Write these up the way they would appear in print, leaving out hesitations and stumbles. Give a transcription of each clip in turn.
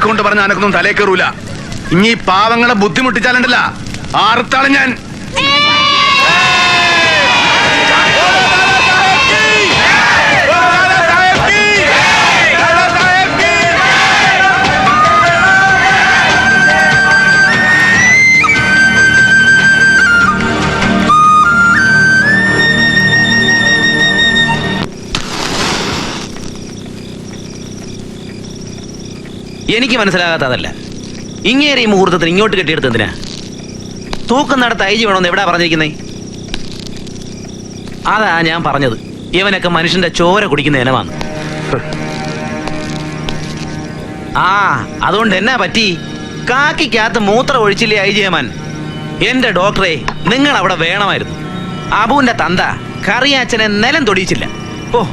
വാക്കുകൊണ്ട് പറഞ്ഞ അനക്കൊന്നും തലേ കയറൂല. ഇനി പാവങ്ങളെ ബുദ്ധിമുട്ടിച്ചാലുണ്ടല്ല ആർത്താളും ഞാൻ. എനിക്ക് മനസ്സിലാകാത്തതല്ല, ഇങ്ങേരെ ഈ മുഹൂർത്തത്തിന് ഇങ്ങോട്ട് കെട്ടിയെടുത്ത് എന്തിനാ? തൂക്കം നടത്ത് ഐജി വേണമെന്ന് എവിടാ പറഞ്ഞിരിക്കുന്നേ? അതാ ഞാൻ പറഞ്ഞത്, ഇവനൊക്കെ മനുഷ്യന്റെ ചോര കുടിക്കുന്ന ഇനമാണ്. ആ അതുകൊണ്ട് എന്നാ പറ്റി? കാക്കിക്കകത്ത് മൂത്രം ഒഴിച്ചില്ലേ ഐജിയമാൻ? എന്റെ ഡോക്ടറെ, നിങ്ങൾ അവിടെ വേണമായിരുന്നു. അബുവിന്റെ തന്ത കറിയാച്ചനെ നിലം തൊടിയിച്ചില്ല. ഓ,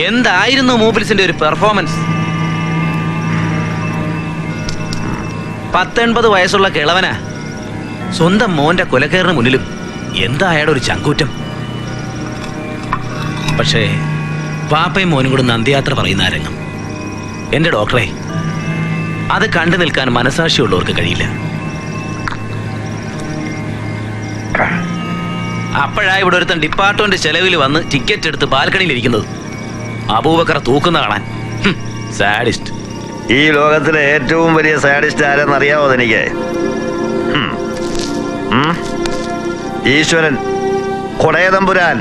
എന്തായിരുന്നു മൂപ്പിൽസിന്റെ ഒരു പെർഫോമൻസ്! 19 വയസ്സുള്ള കിളവനാ. സ്വന്തം മോന്റെ കൊലക്കേറിന് മുന്നിലും എന്താ അയാളുടെ ഒരു ചങ്കൂറ്റം. പക്ഷേ പാപ്പയും മോനും കൂടെ നന്ദിയാത്ര പറയുന്ന ആ രംഗം, എന്റെ ഡോക്ടറെ, അത് കണ്ടു നിൽക്കാൻ മനസാക്ഷിയുള്ളവർക്ക് കഴിയില്ല. അപ്പോഴാ ഇവിടെ ഒരുത്തൻ ഡിപ്പാർട്ട്മെന്റ് ചെലവിൽ വന്ന് ടിക്കറ്റ് എടുത്ത് ബാൽക്കണിയിൽ ഇരിക്കുന്നത്, അബൂബക്കർ തൂക്കുന്ന കാണാൻ. സാഡിസ്റ്റ്. ഈ ലോകത്തിലെ ഏറ്റവും വലിയ സാഡിസ്റ്റ് ആരെന്നറിയാവോ എനിക്ക്? ഈശ്വരൻ, കൊടയതമ്പുരാൻ.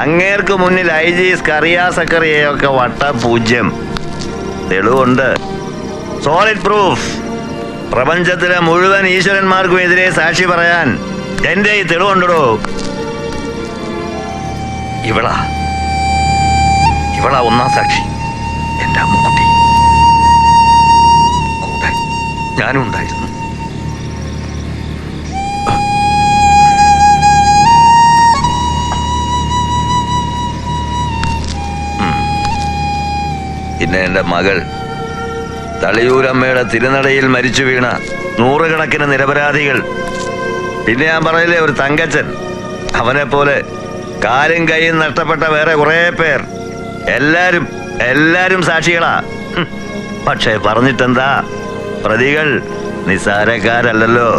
അങ്ങേർക്ക് മുന്നിൽ ഐജി സ്കറിയ സക്കറിയൊക്കെ വട്ടപൂജ്യം. തെളിവുണ്ട്, സോളിഡ് പ്രൂഫ്. പ്രപഞ്ചത്തിലെ മുഴുവൻ ഈശ്വരന്മാർക്കും എതിരെ സാക്ഷി പറയാൻ എന്റെ ഈ തെളിവുണ്ടോ? ഇവളാ ഒന്നാം സാക്ഷി, എന്റെ അമ്മുക്കുട്ടി. കൂടെ ഞാനും ഉണ്ടായിരുന്നു. പിന്നെ എന്റെ മകൾ തളിയൂരമ്മയുടെ തിരുനടയിൽ മരിച്ചു വീണ നൂറുകണക്കിന് നിരപരാധികൾ. പിന്നെ ഞാൻ പറയില്ലേ, ഒരു തങ്കച്ചൻ, അവനെ പോലെ കാലും കൈയും നഷ്ടപ്പെട്ട വേറെ കുറെ പേർ. എല്ലാരും സാക്ഷികളാ. പക്ഷെ പറഞ്ഞിട്ടെന്താ, പ്രതികൾ നിസ്സാരക്കാരല്ലല്ലോ.